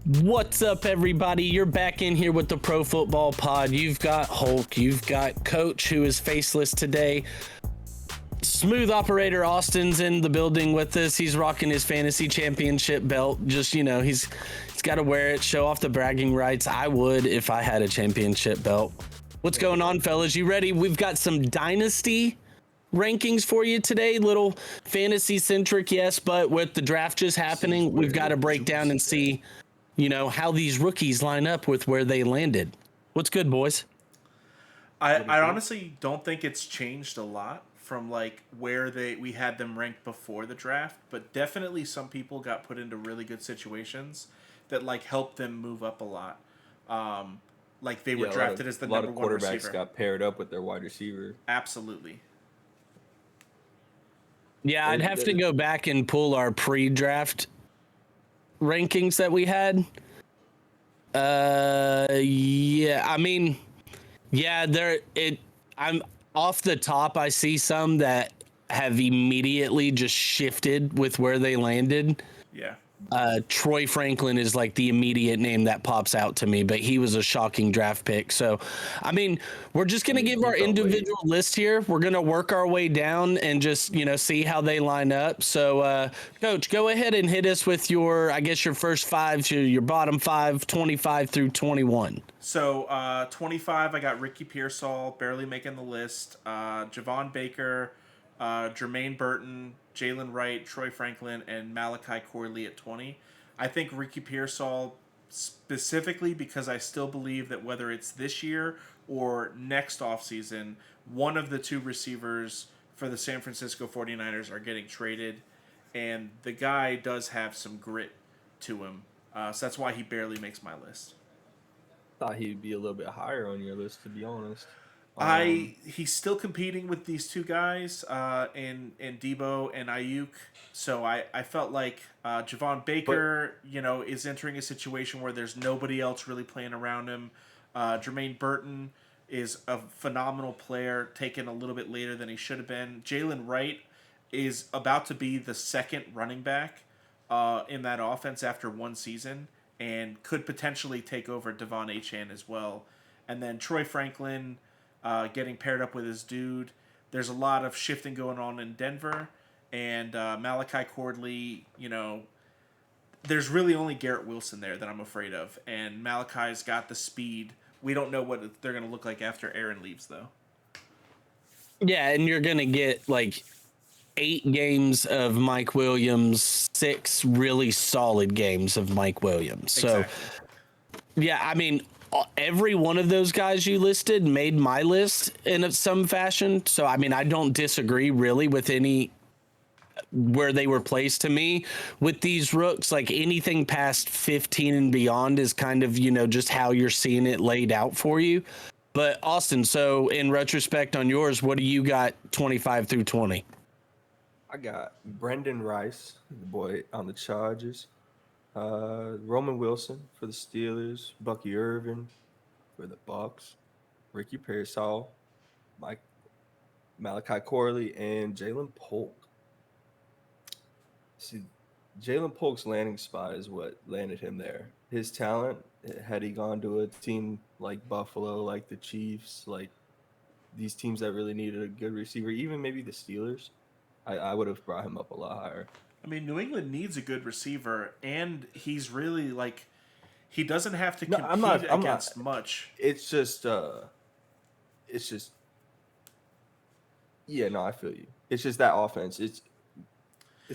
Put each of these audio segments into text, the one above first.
What's up, everybody? You're back in here with the Pro Football Pod. You've got Hulk, you've got Coach, who is faceless today. Smooth operator Austin's in the building with us. He's rocking his fantasy championship belt. Just, he's got to wear it, show off the bragging rights. I would if I had a championship belt. What's going on, fellas? You ready? We've got some dynasty rankings for you today. Little fantasy centric, yes, but with the draft just happening, we've got to break down and see how these rookies line up with where they landed. What's good, boys? I honestly don't think it's changed a lot from like where we had them ranked before the draft, but definitely some people got put into really good situations that like helped them move up a lot. Like they were drafted as the number one receiver. A lot of quarterbacks got paired up with their wide receiver. Absolutely. Yeah, I'd have to go back and pull our pre-draft rankings that we had. I'm off the top. I see some that have immediately just shifted with where they landed. Yeah. Troy Franklin is like the immediate name that pops out to me, but he was a shocking draft pick. So, we're just going to give our individual list here. We're going to work our way down and just, see how they line up. So, Coach, go ahead and hit us with your first five, your bottom five, 25 through 21. So, 25, I got Ricky Pearsall, barely making the list. Javon Baker, Jermaine Burton, Jalen Wright, Troy Franklin, and Malachi Corley at 20. I think Ricky Pearsall specifically because I still believe that whether it's this year or next offseason, one of the two receivers for the San Francisco 49ers are getting traded, and the guy does have some grit to him. So that's why he barely makes my list. Thought he'd be a little bit higher on your list, to be honest. He's still competing with these two guys, in Debo and Ayuk. So I felt like Javon Baker, is entering a situation where there's nobody else really playing around him. Jermaine Burton is a phenomenal player, taken a little bit later than he should have been. Jalen Wright is about to be the second running back in that offense after one season and could potentially take over Devon Achane as well. And then Troy Franklin getting paired up with his dude. There's a lot of shifting going on in Denver. And Malachi Corley, there's really only Garrett Wilson there that I'm afraid of. And Malachi's got the speed. We don't know what they're going to look like after Aaron leaves, though. Yeah, and you're going to get like 8 games of Mike Williams, 6 really solid games of Mike Williams. So, exactly. Every one of those guys you listed made my list in some fashion. So, I don't disagree really with any where they were placed. To me, with these rooks, like anything past 15 and beyond is kind of, just how you're seeing it laid out for you. But Austin, so in retrospect on yours, what do you got 25 through 20? I got Brendan Rice, the boy on the Chargers. Roman Wilson for the Steelers, Bucky Irvin for the Bucks, Ricky Pearsall, Malachi Corley, and Jalen Polk. See, Jalen Polk's landing spot is what landed him there. His talent, had he gone to a team like Buffalo, like the Chiefs, like these teams that really needed a good receiver, even maybe the Steelers, I would have brought him up a lot higher. New England needs a good receiver, and he's really he doesn't have to compete against much. It's just, I feel you. It's just that offense. It's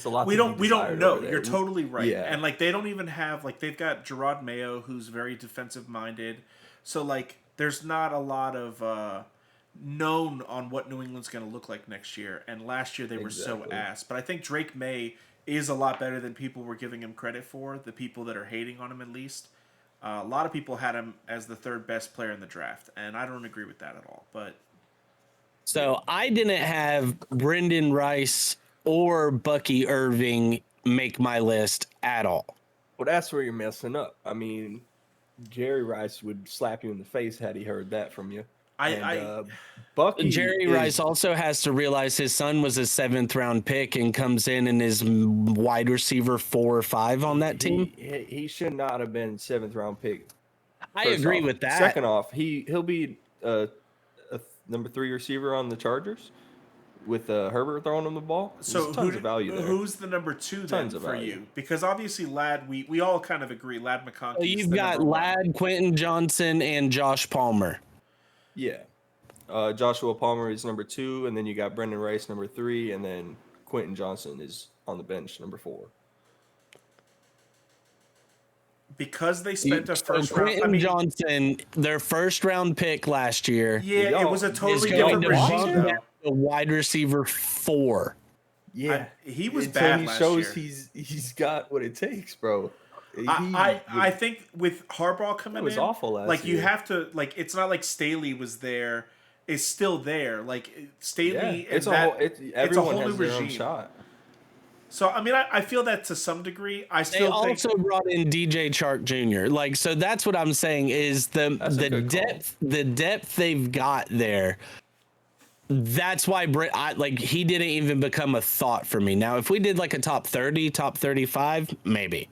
a lot. We don't know. You're totally right. Yeah. And they don't even have they've got Gerard Mayo, who's very defensive minded. So there's not a lot of known on what New England's going to look like next year. And last year they were so ass. But I think Drake May is a lot better than people were giving him credit for, the people that are hating on him at least. A lot of people had him as the third best player in the draft, and I don't agree with that at all. But so I didn't have Brendan Rice or Bucky Irving make my list at all. Well, that's where you're messing up. Jerry Rice would slap you in the face had he heard that from you. Bucky Jerry is, Rice also has to realize his son was a 7th round pick and comes in and is wide receiver 4 or 5 on that team. He should not have been 7th round pick. I agree with that. Second off, he'll be a number 3 receiver on the Chargers with Herbert throwing him the ball. So tons of value there. Who's the number 2 then for you? Because obviously Ladd, we all kind of agree Ladd McConkey. So you've got Ladd, Quentin Johnson, and Josh Palmer. Yeah. Joshua Palmer is number 2, and then you got Brendan Rice number 3, and then Quentin Johnson is on the bench number 4. Because they spent a first round. Quentin Johnson, their first round pick last year. Yeah, it was a totally different regime. A wide receiver 4. Yeah, he was bad he last shows year. he's got what it takes, bro. I think with Harbaugh coming in, it was awful last year. You have to it's not like Staley was there, is still there. Like Staley, it's a whole new regime. Shot. So I feel that to some degree. They also brought in DJ Chark Jr. So that's what I'm saying is the depth they've got there. That's why he didn't even become a thought for me. Now, if we did a top 30, top 35, maybe.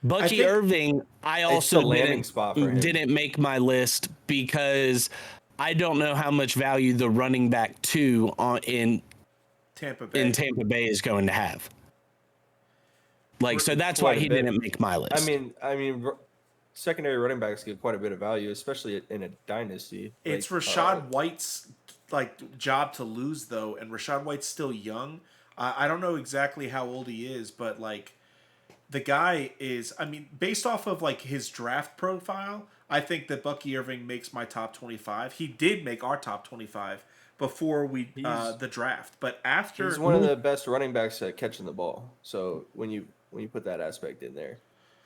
Bucky Irving, I also didn't make my list because I don't know how much value the running back 2 in Tampa Bay is going to have. So that's why he didn't make my list. I mean, secondary running backs get quite a bit of value, especially in a dynasty. It's Rachaad White's job to lose though, and Rachaad White's still young. I don't know exactly how old he is, but the guy is. Based off of his draft profile, I think that Bucky Irving makes my top 25. He did make our top 25 before the draft, but after he's one of the best running backs at catching the ball. So when you put that aspect in there,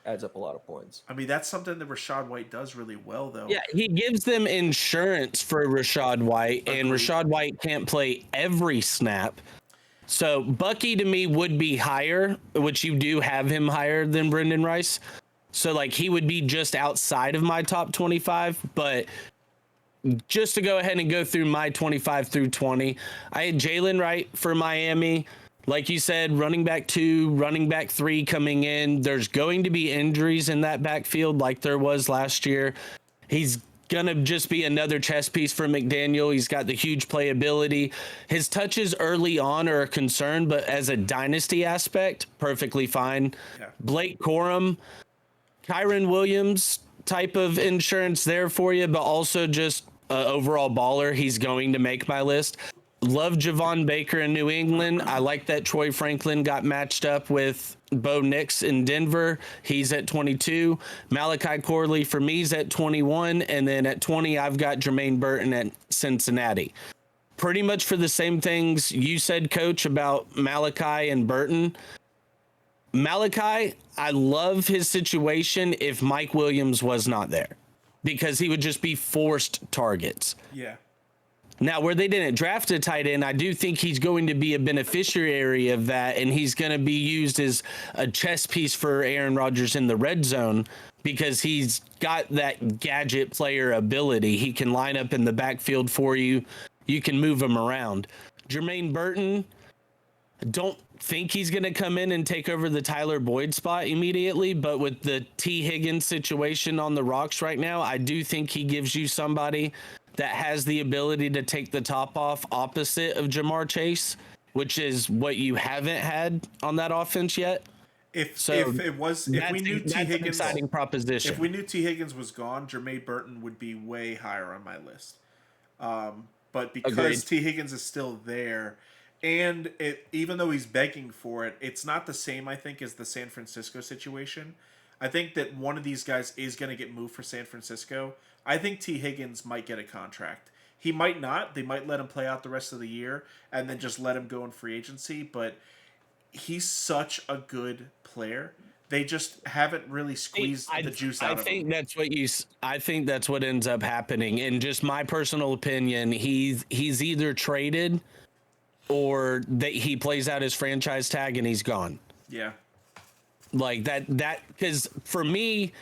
adds up a lot of points. That's something that Rachaad White does really well, though. Yeah, he gives them insurance for Rachaad White, and Rachaad White can't play every snap. So Bucky to me would be higher, which you do have him higher than Brendan Rice. So he would be just outside of my top 25, but just to go ahead and go through my 25 through 20, I had Jalen Wright for Miami. Like you said, running back 2, running back 3 coming in. There's going to be injuries in that backfield like there was last year. He's going to just be another chess piece for McDaniel. He's got the huge playability. His touches early on are a concern, but as a dynasty aspect, perfectly fine. Yeah. Blake Corum, Kyron Williams type of insurance there for you, but also just overall baller. He's going to make my list. Love Javon Baker in New England. I like that Troy Franklin got matched up with Bo Nix in Denver. He's at 22. Malachi Corley for me is at 21. And then at 20, I've got Jermaine Burton at Cincinnati. Pretty much for the same things you said, Coach, about Malachi and Burton. Malachi, I love his situation if Mike Williams was not there, because he would just be forced targets. Yeah. Now, where they didn't draft a tight end, I do think he's going to be a beneficiary of that, and he's going to be used as a chess piece for Aaron Rodgers in the red zone because he's got that gadget player ability. He can line up in the backfield for you. You can move him around. Jermaine Burton, don't think he's going to come in and take over the Tyler Boyd spot immediately, but with the T. Higgins situation on the rocks right now, I do think he gives you somebody that has the ability to take the top off opposite of Jamar Chase, which is what you haven't had on that offense yet. If we knew T. Higgins, exciting proposition. If we knew T. Higgins was gone, Jermaine Burton would be way higher on my list. But because Agreed. T. Higgins is still there, and even though he's begging for it, it's not the same, I think, as the San Francisco situation. I think that one of these guys is going to get moved for San Francisco. I think T. Higgins might get a contract. He might not. They might let him play out the rest of the year and then just let him go in free agency. But he's such a good player. They just haven't really squeezed the juice out of him. I think that's what ends up happening. In just my personal opinion, he's either traded or that he plays out his franchise tag and he's gone. Yeah. Like that because for me,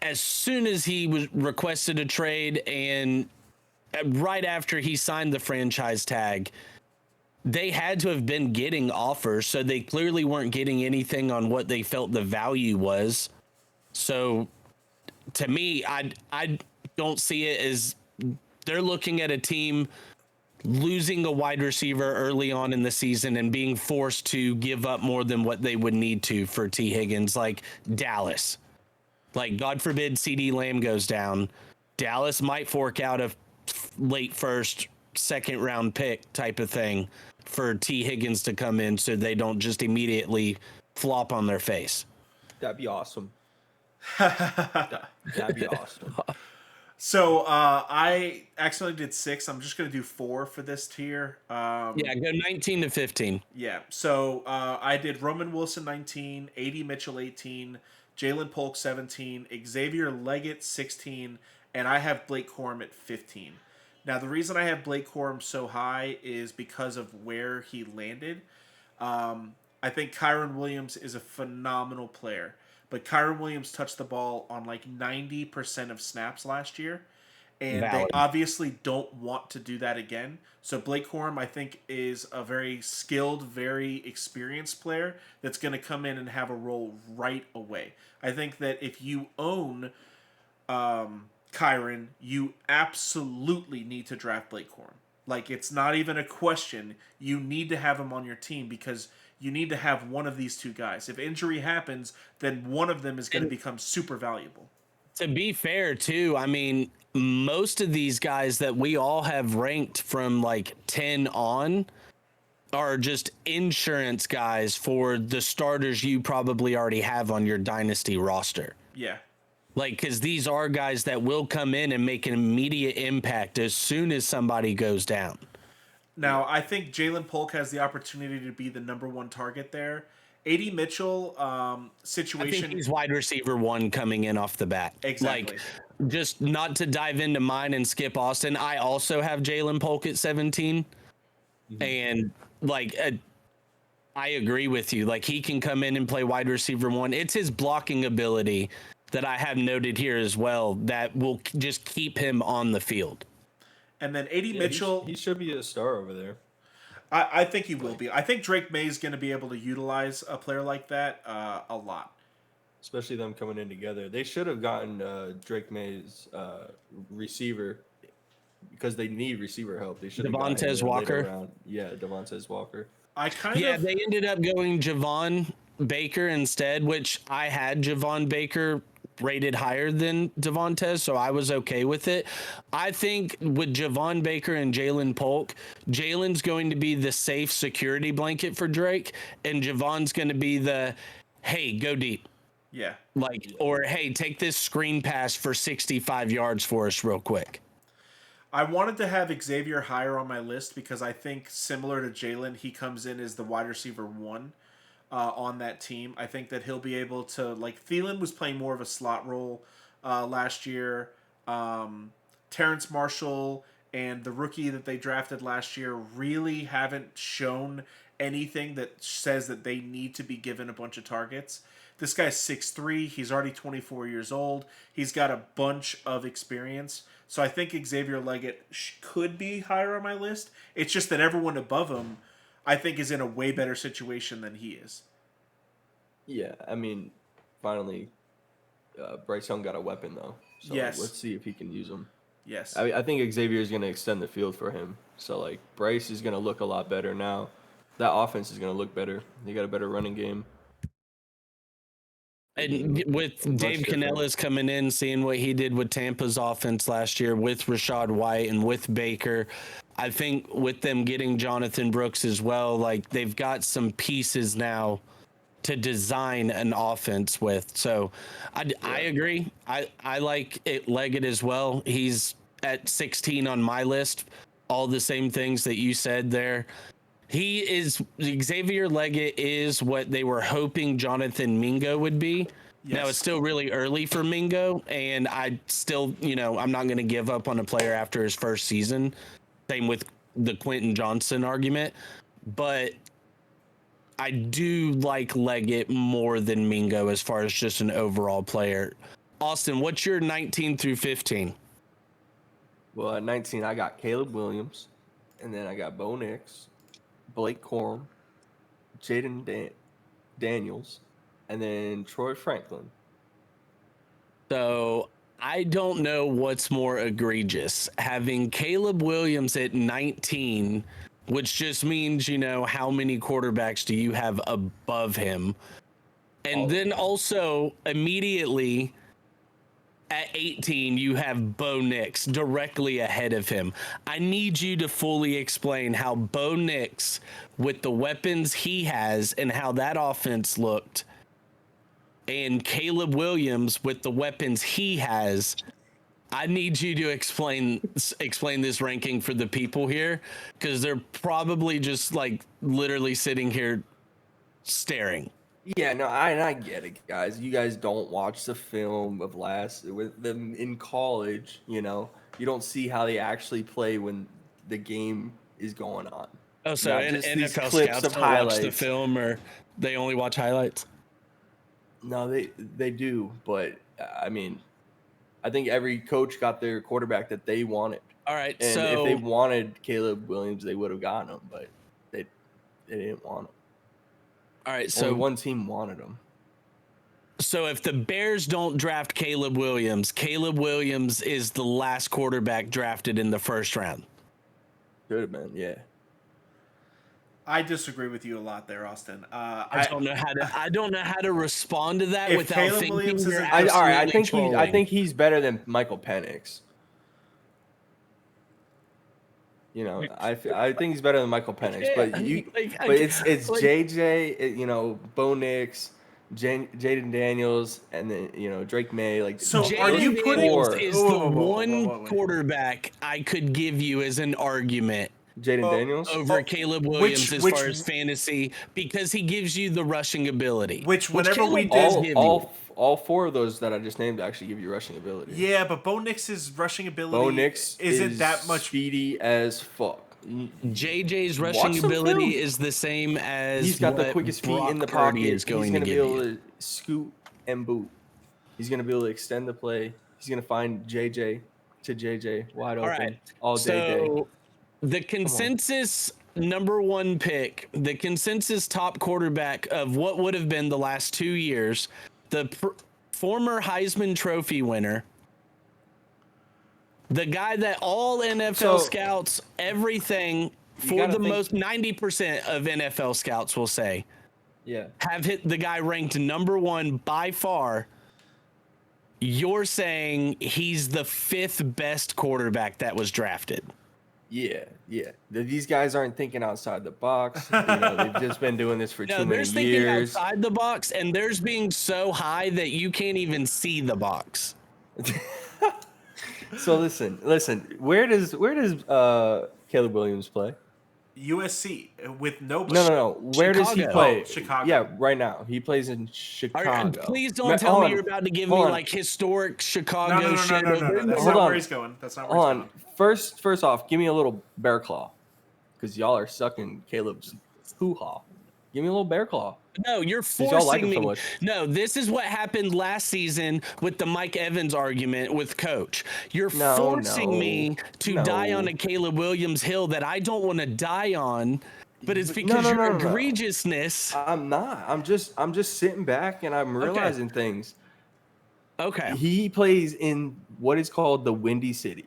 as soon as he was requested a trade and right after he signed the franchise tag, they had to have been getting offers, so they clearly weren't getting anything on what they felt the value was. So to me, I don't see it as they're looking at a team losing a wide receiver early on in the season and being forced to give up more than what they would need to for T. Higgins, like Dallas. Like, God forbid CD Lamb goes down. Dallas might fork out a late first, second round pick type of thing for T. Higgins to come in so they don't just immediately flop on their face. That'd be awesome. That'd be awesome. So I accidentally did 6. I'm just going to do 4 for this tier. Yeah, go 19 to 15. Yeah. So I did Roman Wilson 19, A.D. Mitchell 18, Jalen Polk 17, Xavier Leggett 16, and I have Blake Corum at 15. Now, the reason I have Blake Corum so high is because of where he landed. I think Kyron Williams is a phenomenal player, but Kyron Williams touched the ball on like 90% of snaps last year, and Valid. they obviously don't want to do that again. So Blake Corum, I think, is a very skilled, very experienced player that's going to come in and have a role right away. I think that if you own Kyron, you absolutely need to draft Blake Corum. Like, it's not even a question. You need to have him on your team because you need to have one of these two guys. If injury happens, then one of them is going to become super valuable. To be fair, too, I mean, most of these guys that we all have ranked from like 10 on are just insurance guys for the starters you probably already have on your dynasty roster. Yeah. Like, because these are guys that will come in and make an immediate impact as soon as somebody goes down. Now, I think Jalen Polk has the opportunity to be the number one target there. A.D. Mitchell situation. I think he's wide receiver 1 coming in off the bat. Exactly. Like, just not to dive into mine and skip Austin, I also have Jalen Polk at 17. Mm-hmm. And, like, I agree with you. Like, he can come in and play wide receiver 1. It's his blocking ability that I have noted here as well that will just keep him on the field. And then A.D. Mitchell. He should be a star over there. I think he will be. I think Drake May is going to be able to utilize a player like that a lot. Especially them coming in together. They should have gotten Drake May's receiver because they need receiver help. They should have gotten Devontae Walker. Yeah, Devontae Walker. They ended up going Javon Baker instead, which I had Javon Baker rated higher than Devontae, so I was okay with it. I think with Javon Baker and Jalen Polk, Jalen's going to be the safe security blanket for Drake, and Javon's going to be the, hey, go deep. Yeah. Like, or hey, take this screen pass for 65 yards for us real quick. I wanted to have Xavier higher on my list because I think similar to Jalen, he comes in as the wide receiver 1. On that team. I think that he'll be able to, like, Thielen was playing more of a slot role last year. Terrence Marshall and the rookie that they drafted last year really haven't shown anything that says that they need to be given a bunch of targets. This guy's 6'3". He's already 24 years old. He's got a bunch of experience. So I think Xavier Leggett could be higher on my list. It's just that everyone above him, I think, is in a way better situation than he is. Yeah, I mean, finally, Bryce Young got a weapon, though. So yes. Let's see if he can use them. Yes. I think Xavier is going to extend the field for him. So, like, Bryce is going to look a lot better now. That offense is going to look better. They got a better running game. And with Dave Canellis coming in, seeing what he did with Tampa's offense last year with Rachaad White and with Baker, I think with them getting Jonathan Brooks as well, like, they've got some pieces now to design an offense with. So I agree. I like it Leggett as well. He's at 16 on my list. All the same things that you said there. Xavier Leggett is what they were hoping Jonathan Mingo would be. Yes. Now, it's still really early for Mingo, and I still, I'm not going to give up on a player after his first season. Same with the Quentin Johnson argument. But I do like Leggett more than Mingo as far as just an overall player. Austin, what's your 19 through 15? Well, at 19, I got Caleb Williams, and then I got Bo Nix, Blake Corum, Daniels, and then Troy Franklin. So I don't know what's more egregious, having Caleb Williams at 19, which just means, how many quarterbacks do you have above him? And then also immediately at 18, you have Bo Nix directly ahead of him. I need you to fully explain how Bo Nix, with the weapons he has and how that offense looked, and Caleb Williams with the weapons he has. I need you to explain this ranking for the people here, because they're probably just like literally sitting here staring. Yeah, no, I get it, guys. You guys don't watch the film of with them in college. You don't see how they actually play when the game is going on. Oh, so Not just these NFL clips scouts of don't watch the highlights. film, or they only watch highlights? No, they do, but I mean, I think every coach got their quarterback that they wanted. All right, And so if they wanted Caleb Williams, they would have gotten him, but they didn't want him. all right, so Only one team wanted him. So if the Bears don't draft Caleb Williams is the last quarterback drafted in the first round. Could have been, yeah. I disagree with you a lot there, Austin. I don't know how to respond to that If without Caleb thinking Williams you're isn't- All right, absolutely I trolling. think he's better than Michael Penix. I think he's better than Michael Penix, but it's JJ, Bo Nix, Jaden Daniels, and then Drake May. So Jaden are you putting Daniels is the one whoa. quarterback I could give you as an argument Jaden Daniels over Caleb Williams as far as fantasy, because he gives you the rushing ability. All four of those that I just named actually give you rushing ability. Yeah, but Bo Nix's rushing ability Bo Nix isn't that much speedy as fuck. JJ's rushing ability is the same as he's got the quickest feet in the pocket. He's going to be able to scoot and boot. He's going to be able to extend the play. He's going to find JJ wide open all day. The consensus number one pick, the consensus top quarterback of what would have been the last 2 years, the former Heisman Trophy winner, the guy that all NFL scouts, everything for the most 90% of NFL scouts will say, have hit the guy ranked number one by far. You're saying he's the fifth best quarterback that was drafted. Yeah. These guys aren't thinking outside the box. They've just been doing this for too many years. They're thinking outside the box, and theirs being so high that you can't even see the box. So listen. Where does Caleb Williams play? USC with no. No. Where does he play? Chicago. Yeah, right now he plays in Chicago. Please don't tell me you're about to give me like historic Chicago shit. No. That's not where he's going. That's not where he's going. First off, give me a little bear claw, because y'all are sucking Caleb's hoo-ha. Give me a little bear claw. No, you're forcing me. No, this is what happened last season with the Mike Evans argument with Coach. You're forcing me to die on a Caleb Williams hill that I don't want to die on, but it's because your egregiousness. I'm not. I'm just sitting back and I'm realizing things. Okay. He plays in what is called the Windy City.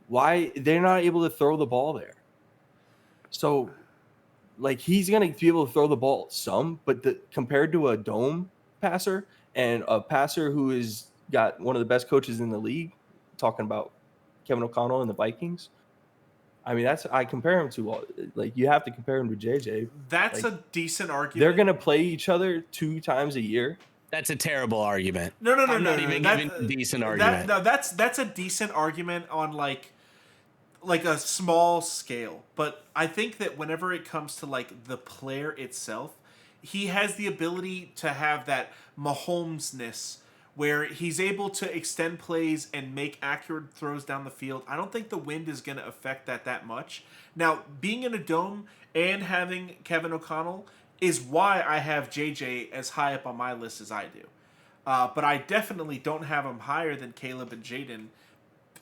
Why they're not able to throw the ball there? So, he's gonna be able to throw the ball some, but compared to a dome passer and a passer who has got one of the best coaches in the league, talking about Kevin O'Connell and the Vikings. I mean, I compare him to you have to compare him to JJ. That's a decent argument. They're gonna play each other 2 times a year. That's a terrible argument. No. I'm not even giving a decent argument. That's a decent argument on like a small scale, but I think that whenever it comes to the player itself, he has the ability to have that Mahomes-ness where he's able to extend plays and make accurate throws down the field. I don't think the wind is going to affect that much. Now, being in a dome and having Kevin O'Connell is why I have JJ as high up on my list as I do. But I definitely don't have him higher than Caleb and Jaden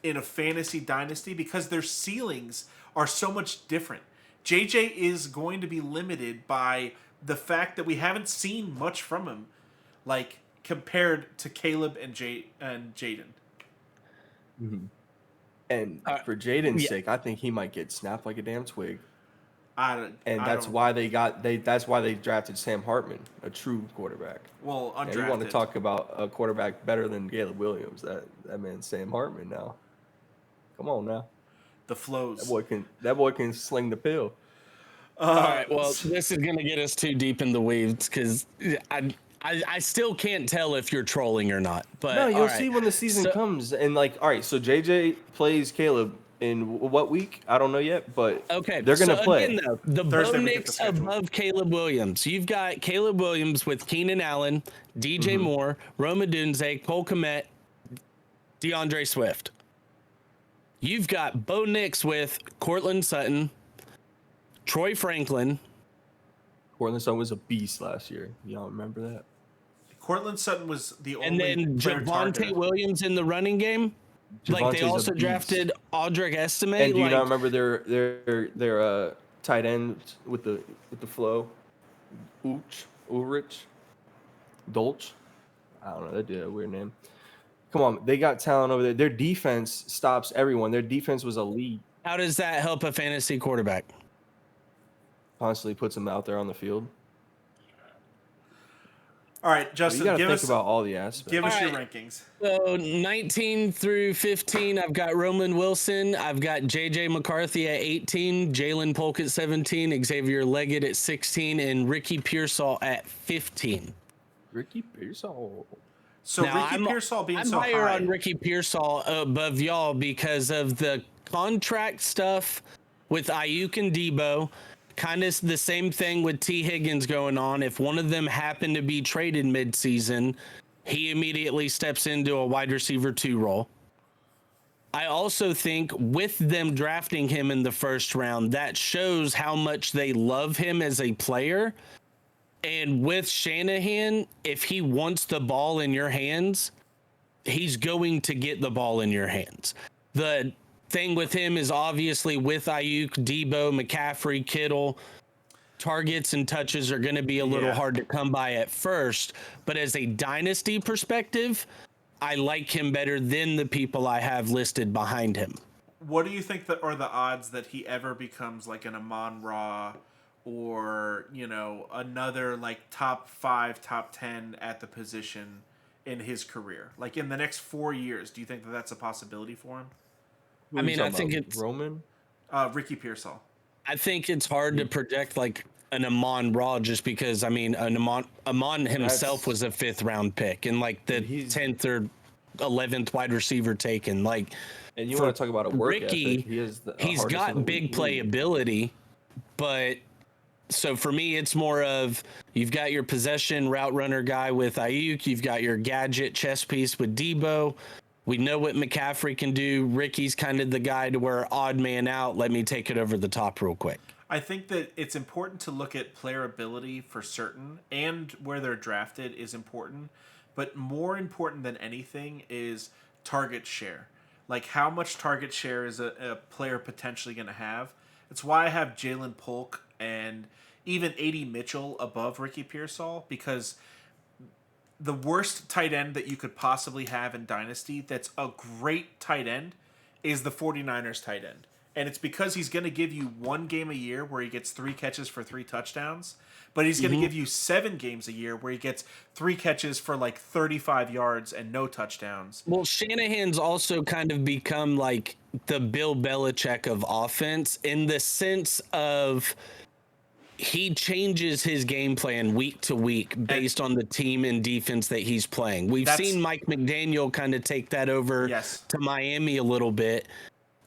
in a fantasy dynasty because their ceilings are so much different. JJ is going to be limited by the fact that we haven't seen much from him, like compared to Caleb and Jaden. Mm-hmm. And for Jaden's sake, I think he might get snapped like a damn twig. That's why they drafted Sam Hartman, a true quarterback. Well, undrafted. Now, you want to talk about a quarterback better than Caleb Williams? That man's Sam Hartman now. Come on now. The flows. That boy can sling the pill. All right. Well, this is gonna get us too deep in the weeds because I still can't tell if you're trolling or not. But no, you'll see when the season comes. And like, all right, so JJ plays Caleb in what week? I don't know yet, but okay, they're gonna play. Again, though, the Bo Nix above Caleb Williams. You've got Caleb Williams with Keenan Allen, DJ Moore, Rome Odunze, Cole Kmet, DeAndre Swift. You've got Bo Nix with Cortland Sutton, Troy Franklin. Cortland Sutton was a beast last year. Y'all remember that? Cortland Sutton was the only. And then Javonte Williams in the running game. Like they also drafted Audric Estime. And do you not remember their tight end with the flow? Ulrich, Dolch. I don't know. They did a weird name. Come on, they got talent over there. Their defense stops everyone. Their defense was elite. How does that help a fantasy quarterback? Constantly puts them out there on the field. All right, Justin, you got to think about all the aspects. Give us your rankings. So 19 through 15, I've got Roman Wilson. I've got JJ McCarthy at 18, Jalen Polk at 17, Xavier Leggett at 16, and Ricky Pearsall at 15. Ricky Pearsall. So now, Ricky Pearsall being so high. I'm higher on Ricky Pearsall above y'all because of the contract stuff with Ayuk and Debo. Kind of the same thing with T. Higgins going on. If one of them happened to be traded midseason, he immediately steps into a wide receiver 2 role. I also think with them drafting him in the first round, that shows how much they love him as a player. And with Shanahan, if he wants the ball in your hands, he's going to get the ball in your hands. The thing with him is obviously with Ayuk, Debo, McCaffrey, Kittle, targets and touches are going to be a little hard to come by at first. But as a dynasty perspective, I like him better than the people I have listed behind him. What do you think that are the odds that he ever becomes like an Amon-Ra or, another like top 5, top 10 at the position in his career? Like in the next 4 years, do you think that that's a possibility for him? I mean, I think it's Roman, Ricky Pearsall. I think it's hard to project like an Amon-Ra just because Amon himself was a 5th round pick and like the 10th or 11th wide receiver taken. Like, and you want to talk about a work Ricky, ethic? He's got big playability, but so for me, it's more of you've got your possession route runner guy with Ayuk, you've got your gadget chess piece with Debo. We know what McCaffrey can do. Ricky's kind of the guy to where odd man out. Let me take it over the top real quick. I think that it's important to look at player ability for certain, and where they're drafted is important. But more important than anything is target share. Like how much target share is a player potentially going to have. It's why I have Jalen Polk and even A.D. Mitchell above Ricky Pearsall, because the worst tight end that you could possibly have in Dynasty that's a great tight end is the 49ers tight end. And it's because he's going to give you 1 game a year where he gets 3 catches for 3 touchdowns, but he's going to give you 7 games a year where he gets 3 catches for like 35 yards and no touchdowns. Well, Shanahan's also kind of become like the Bill Belichick of offense in the sense of he changes his game plan week to week based on the team and defense that he's playing. We've seen Mike McDaniel kind of take that over to Miami a little bit.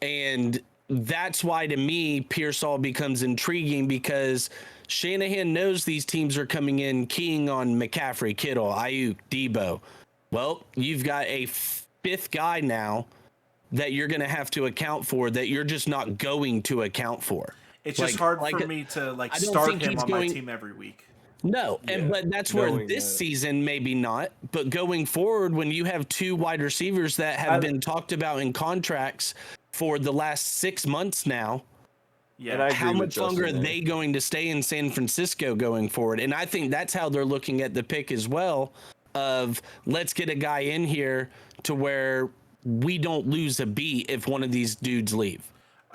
And that's why, to me, Pearsall becomes intriguing because Shanahan knows these teams are coming in keying on McCaffrey, Kittle, Ayuk, Debo. Well, you've got a 5th guy now that you're going to have to account for that you're just not going to account for. It's just hard for me to start him on my team every week. No, Yeah, but that's where knowing this that. season maybe not. But going forward, when you have two wide receivers that have been talked about in contracts for the last 6 months now, Yeah. I how agree with much longer are Justin there. they going to stay in San Francisco going forward? And I think that's how they're looking at the pick as well. Of let's get a guy in here to where we don't lose a beat if one of these dudes leave.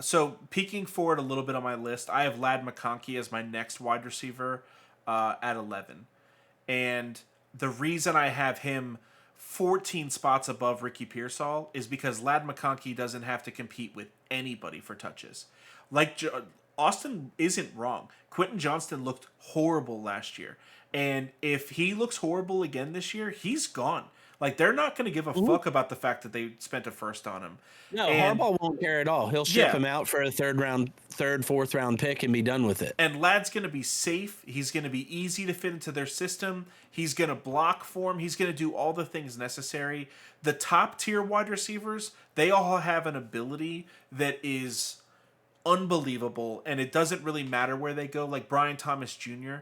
So peeking forward a little bit on my list, I have Lad McConkey as my next wide receiver at 11. And the reason I have him 14 spots above Ricky Pearsall is because Lad McConkey doesn't have to compete with anybody for touches. Like Austin isn't wrong. Quentin Johnston looked horrible last year. And if he looks horrible again this year, he's gone. Like they're not going to give a fuck about the fact that they spent a first on him. No, And Harbaugh won't care at all. He'll ship Yeah. him out for a fourth round pick and be done with it. And Lad's going to be safe. He's going to be easy to fit into their system. He's going to block for him. He's going to do all the things necessary. The top tier wide receivers, they all have an ability that is unbelievable, and it doesn't really matter where they go. Like Brian Thomas Jr.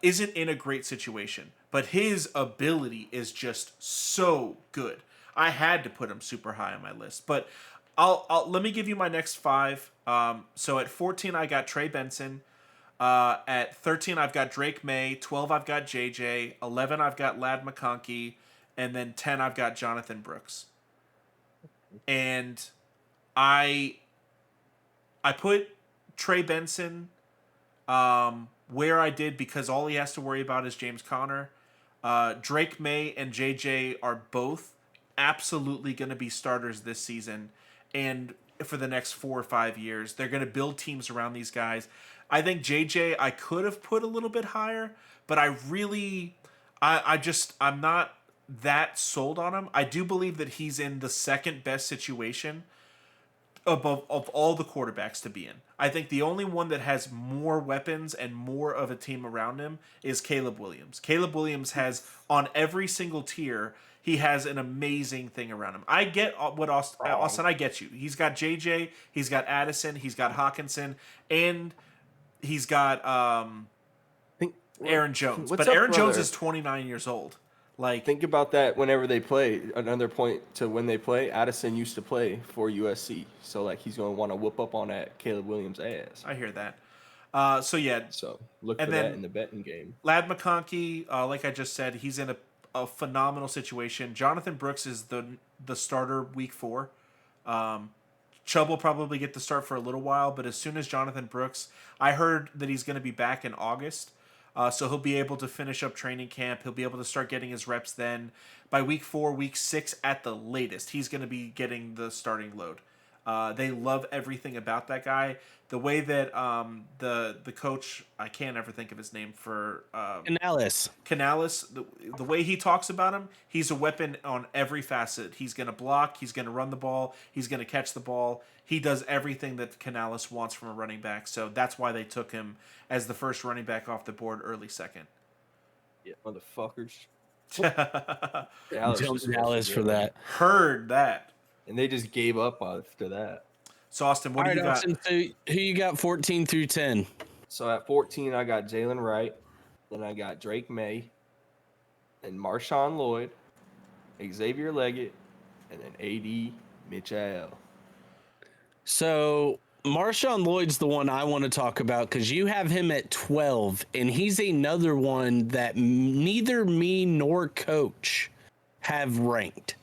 Isn't in a great situation, but his ability is just so good. I had to put him super high on my list, but I'll let me give you my next five. So at 14, I got Trey Benson. At 13, I've got Drake May. 12, I've got JJ. 11, I've got Lad McConkey. And then 10, I've got Jonathan Brooks. And I put Trey Benson where I did because all he has to worry about is James Conner. Drake May and JJ are both absolutely going to be starters this season and for the next 4 or 5 years. They're going to build teams around these guys. I think JJ I could have put a little bit higher, but I'm not that sold on him. I do believe that he's in the second best situation of all the quarterbacks to be in. I think the only one that has more weapons and more of a team around him is Caleb Williams. Caleb Williams has, on every single tier, he has an amazing thing around him. I get what Austin, I get you. He's got JJ, he's got Addison, he's got Hawkinson, and he's got Aaron Jones. But Aaron Jones is 29 years old. Like, think about that whenever they play. Another point to when they play, Addison used to play for USC. So, like, he's going to want to whip up on that Caleb Williams ass. I hear that. So look and for then that in the betting game. Lad McConkey, like I just said, he's in a phenomenal situation. Jonathan Brooks is the starter week 4. Chubb will probably get the start for a little while, but as soon as Jonathan Brooks, I heard that he's going to be back in August. So he'll be able to finish up training camp. He'll be able to start getting his reps then. By week 4, week 6 at the latest, he's going to be getting the starting load. They love everything about that guy. The way that the coach, I can't ever think of his name for Canales, the way he talks about him, he's a weapon on every facet. He's going to block. He's going to run the ball. He's going to catch the ball. He does everything that Canales wants from a running back. So that's why they took him as the first running back off the board, early second. Yeah, motherfuckers. Dallas for that. Heard that. And they just gave up after that. So, Austin, what do you got? Austin, so who you got 14 through 10? So at 14, I got Jalen Wright. Then I got Drake May. And Marshawn Lloyd. Xavier Leggett. And then A.D. Mitchell. So Marshawn Lloyd's the one I want to talk about because you have him at 12, and he's another one that neither me nor Coach have ranked.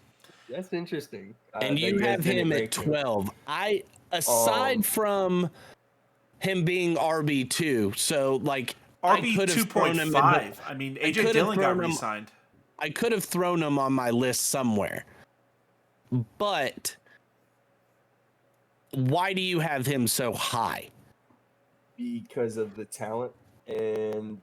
That's interesting. And you have him at 12. Aside from him being RB2, so like RB I could have thrown him. 2.5. I mean, AJ Dillon got re-signed. I could have thrown him on my list somewhere, but why do you have him so high? Because of the talent and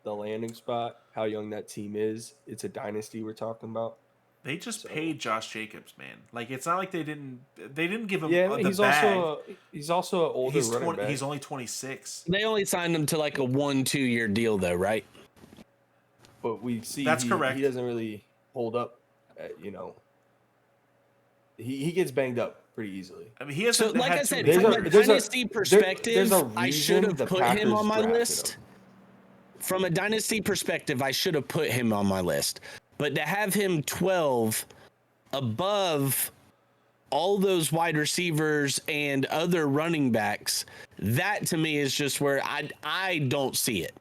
the landing spot, how young that team is. It's a dynasty we're talking about. They just paid Josh Jacobs, man. Like, it's not like they didn't give him the the bag. bag. He's also an older running back. He's only 26. They only signed him to like a 1-2 year deal, though, right? But we see that's correct. He doesn't really hold up. He gets banged up pretty easily. I mean, he has. So, like I said, from a dynasty perspective, I should have put him on my list. from a dynasty perspective, I should have put him on my list. But to have him 12 above all those wide receivers and other running backs, that to me is just where I don't see it.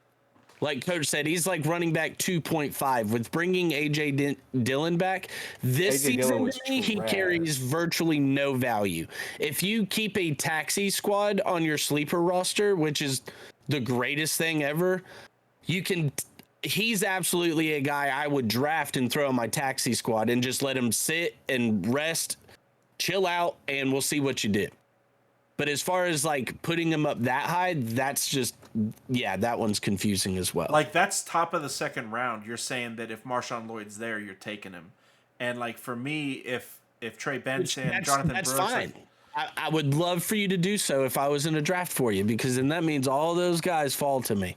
Like Coach said, he's like running back 2.5. With bringing A.J. Dillon back, this A.J. Dillon season was to me, he trash. carries virtually no value. If you keep a taxi squad on your sleeper roster, which is the greatest thing ever, he's absolutely a guy I would draft and throw in my taxi squad and just let him sit and rest, chill out, and we'll see what you do. But as far as like putting him up that high, that's just, yeah, that one's confusing as well. Like, that's top of the second round. You're saying that if Marshawn Lloyd's there, you're taking him. And like for me, if Trey Benson, Jonathan that's Brooks, fine. like, I would love for you to do so if I was in a draft for you, because then that means all those guys fall to me.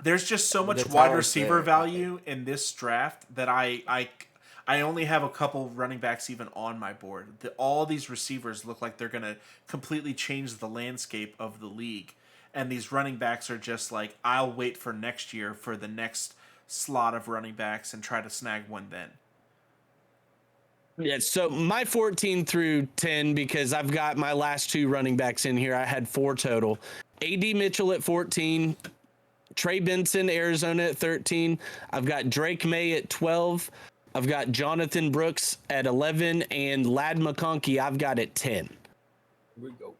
there's just so much The wide talent's receiver there. value in this draft that I only have a couple running backs even on my board. All these receivers look like they're going to completely change the landscape of the league. And these running backs are just like, I'll wait for next year for the next slot of running backs and try to snag one then. Yeah, so my 14 through 10, because I've got my last two running backs in here, I had 4 total. A.D. Mitchell at 14, Trey Benson, Arizona at 13. I've got Drake May at 12. I've got Jonathan Brooks at 11, and Lad McConkey I've got at 10. Here we go.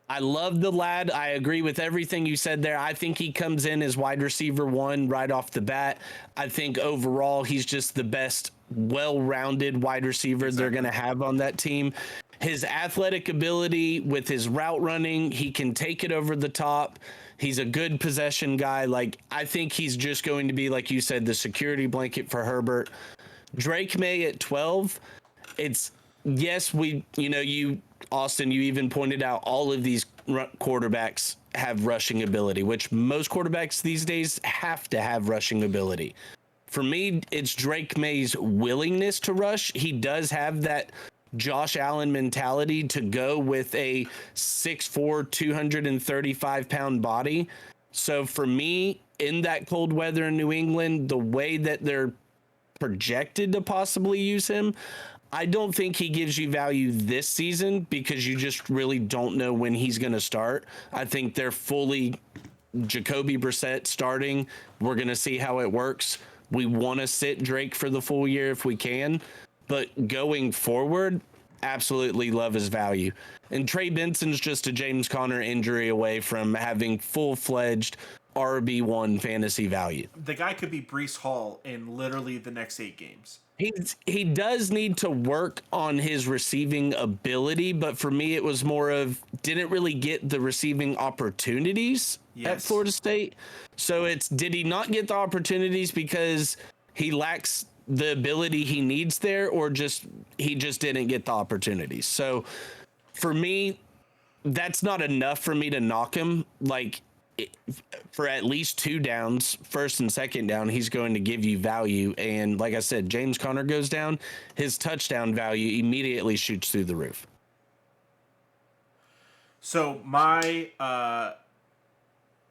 I love the lad. I agree with everything you said there. I think he comes in as wide receiver 1 right off the bat. I think overall he's just the best well-rounded wide receiver they're going to have on that team. His athletic ability with his route running, he can take it over the top. He's a good possession guy. Like, I think he's just going to be, like you said, the security blanket for Herbert. Drake May at 12. It's, yes, Austin, you even pointed out all of these quarterbacks have rushing ability, which most quarterbacks these days have to have rushing ability. For me, it's Drake May's willingness to rush. He does have that Josh Allen mentality to go with a 6'4", 235-pound body. So for me, in that cold weather in New England, the way that they're projected to possibly use him, I don't think he gives you value this season because you just really don't know when he's going to start. I think they're fully Jacoby Brissett starting. We're going to see how it works. We want to sit Drake for the full year if we can, but going forward, absolutely love his value. And Trey Benson's just a James Conner injury away from having full-fledged RB1 fantasy value. The guy could be Breece Hall in literally the next 8 games. He does need to work on his receiving ability, but for me, it was more of didn't really get the receiving opportunities at Florida State. So did he not get the opportunities because he lacks the ability he needs there, or he just didn't get the opportunities? So for me, that's not enough for me to knock him. Like, for at least 2 downs, first and second down, he's going to give you value. And like I said, James Conner goes down, his touchdown value immediately shoots through the roof. So my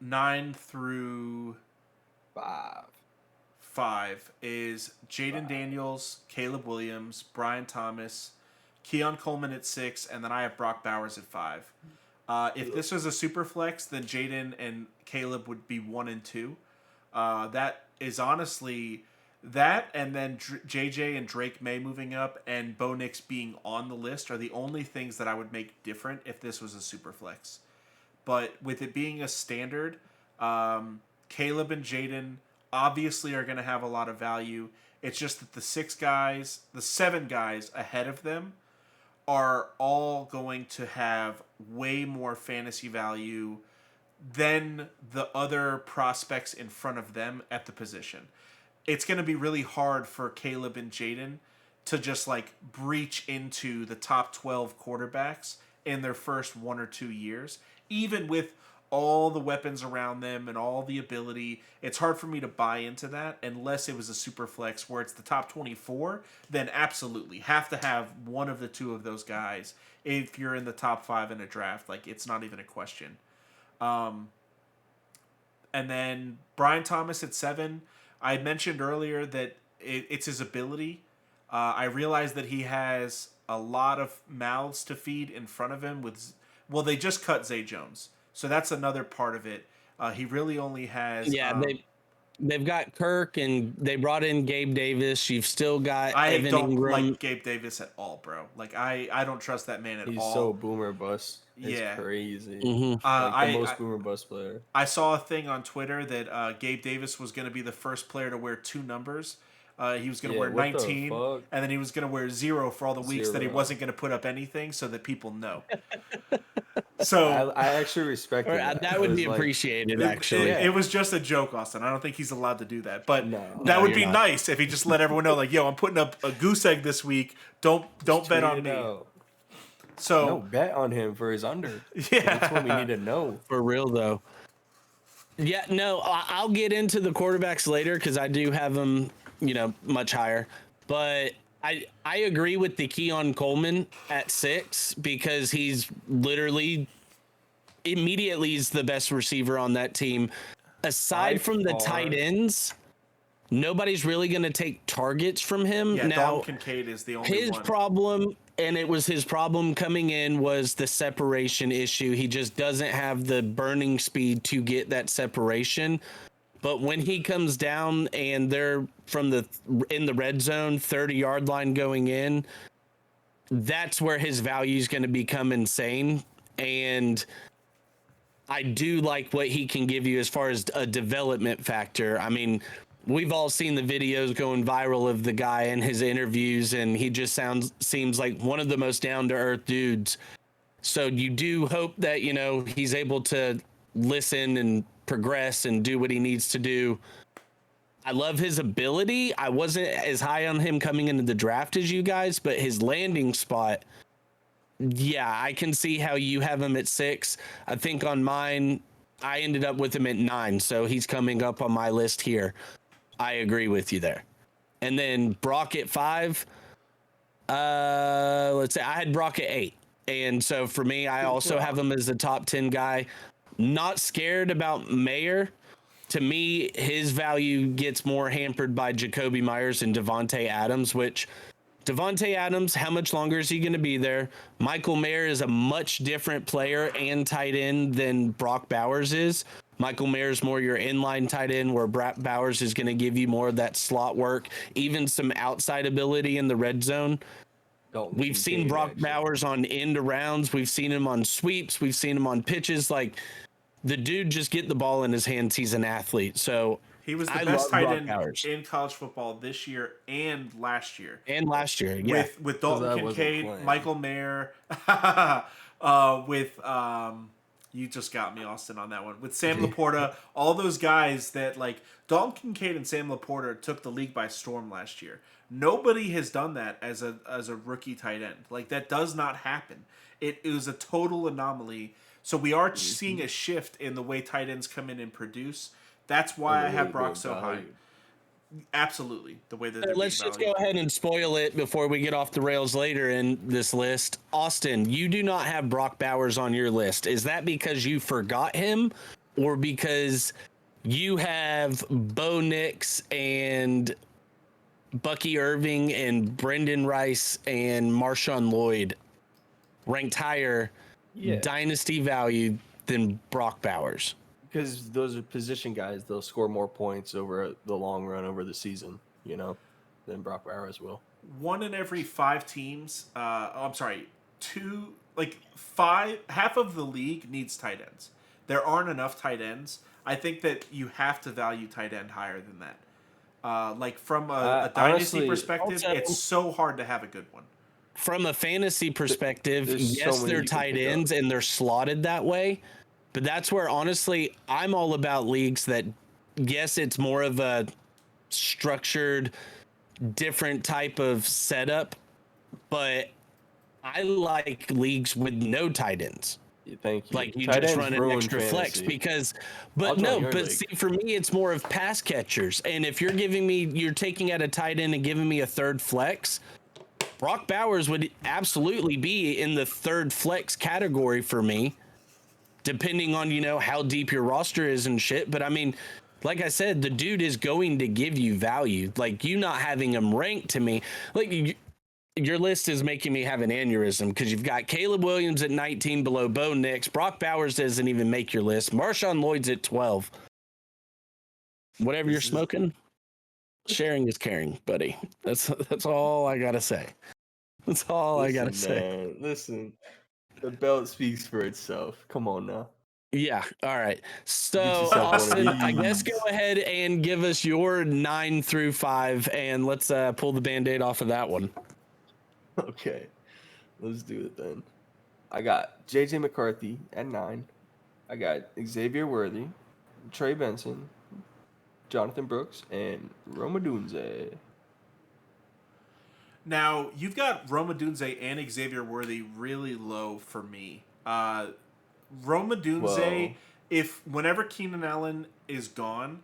9 through 5 is Jaden Daniels, Caleb Williams, Brian Thomas, Keon Coleman at 6, and then I have Brock Bowers at 5. If this was a super flex, then Jaden and Caleb would be 1 and 2. That is honestly that, and then JJ and Drake May moving up, and Bo Nix being on the list are the only things that I would make different if this was a super flex. But with it being a standard, Caleb and Jaden obviously are going to have a lot of value. It's just that the 7 guys ahead of them are all going to have way more fantasy value than the other prospects in front of them at the position. It's going to be really hard for Caleb and Jaden to just like breach into the top 12 quarterbacks in their first 1 or 2 years, even with all the weapons around them and all the ability. It's hard for me to buy into that unless it was a super flex where it's the top 24. Then absolutely have to have one of the 2 of those guys if you're in the top 5 in a draft. Like, it's not even a question. And then Brian Thomas at 7. I mentioned earlier that it's his ability. I realize that he has a lot of mouths to feed in front of him. They just cut Zay Jones, so that's another part of it. He really only has. Yeah, they've got Kirk and they brought in Gabe Davis. You've still got I Evan don't Ingram. like Gabe Davis at all, bro. Like I don't trust that man at all. He's so boomer bust. It's Yeah. crazy. Mm-hmm. Like the most boomer bust player. I saw a thing on Twitter that Gabe Davis was going to be the first player to wear 2 numbers. He was going to wear 19, and then he was going to wear 0 for all the weeks that he wasn't going to put up anything, so that people know. So I actually respect that. That would be appreciated, actually. It was just a joke, Austin. I don't think he's allowed to do that, but that No, would be not. nice if he just let everyone know, like, yo, I'm putting up a goose egg this week. Don't bet on me. So no, bet on him for his under. Yeah, that's what we need to know. For real, though. Yeah, no, I'll get into the quarterbacks later because I do have them, much higher. But I agree with the Keon Coleman at 6 because he's literally immediately is the best receiver on that team. Aside from the tight ends, nobody's really going to take targets from him. Yeah, now, Dalton Kincaid is the only his one. problem, and it was his problem coming in, was the separation issue. He just doesn't have the burning speed to get that separation. But when he comes down and they're in the red zone, 30-yard line going in, that's where his value is going to become insane. And I do like what he can give you as far as a development factor. I mean, we've all seen the videos going viral of the guy and his interviews, and he just seems like one of the most down-to-earth dudes. So you do hope that, he's able to listen and progress and do what he needs to do. I love his ability. I wasn't as high on him coming into the draft as you guys, but his landing spot, yeah, I can see how you have him at 6. I think on mine, I ended up with him at 9, so he's coming up on my list here. I agree with you there. And then Brock at 5. Let's say I had Brock at 8. And so for me, I also have him as a top 10 guy. Not scared about Mayer. To me, his value gets more hampered by Jacoby Myers and Devontae Adams, which Devontae Adams, how much longer is he going to be there? Michael Mayer is a much different player and tight end than Brock Bowers is. Michael Mayer is more your inline tight end, where Brock Bowers is going to give you more of that slot work, even some outside ability in the red zone. We've seen Brock Bowers on end arounds. We've seen him on sweeps. We've seen him on pitches. Like, the dude just get the ball in his hands. He's an athlete. So he was the best tight end in college football this year and last year. Yeah. With Dalton Kincaid, Michael Mayer, with you just got me, Austin, on that one. With Sam Laporta, all those guys that, like, Dalton Kincaid and Sam Laporta took the league by storm last year. Nobody has done that as a rookie tight end. Like, that does not happen. It was a total anomaly. So we are seeing a shift in the way tight ends come in and produce. That's why I have Brock so high. Absolutely, the way that let's just go ahead and spoil it before we get off the rails later in this list. Austin, you do not have Brock Bowers on your list. Is that because you forgot him, or because you have Bo Nix and Bucky Irving and Brendan Rice and Marshawn Lloyd ranked higher dynasty value than Brock Bowers? Because those are position guys. They'll score more points over the long run over the season, than Brock Bowers will. 1 in every 5 teams. Half of the league needs tight ends. There aren't enough tight ends. I think that you have to value tight end higher than that. From a dynasty perspective, it's so hard to have a good one. From a fantasy perspective, yes, they're tight ends and they're slotted that way. But that's where, honestly, I'm all about leagues that, yes, it's more of a structured, different type of setup. But I like leagues with no tight ends. Thank you. Like, you just run an extra flex see, for me, it's more of pass catchers. And if you're taking out a tight end and giving me a third flex, Brock Bowers would absolutely be in the third flex category for me. depending on, how deep your roster is and shit. But I mean, like I said, the dude is going to give you value. Like, you not having him ranked to me, like, your list is making me have an aneurysm because you've got Caleb Williams at 19 below Bo Nix. Brock Bowers doesn't even make your list. Marshawn Lloyd's at 12. Whatever you're smoking, sharing is caring, buddy. That's all I gotta say. That's all I gotta say. Listen, the belt speaks for itself. Come on now. Yeah. All right. So, yourself one of Austin, I guess these. go ahead and give us your 9 through 5, and let's pull the Band-Aid off of that one. Okay, let's do it then. I got JJ McCarthy at 9. I got Xavier Worthy, Trey Benson, Jonathan Brooks, and Roma Dunze. Now, you've got Roma Dunze and Xavier Worthy really low for me. Roma Dunze, whenever Keenan Allen is gone,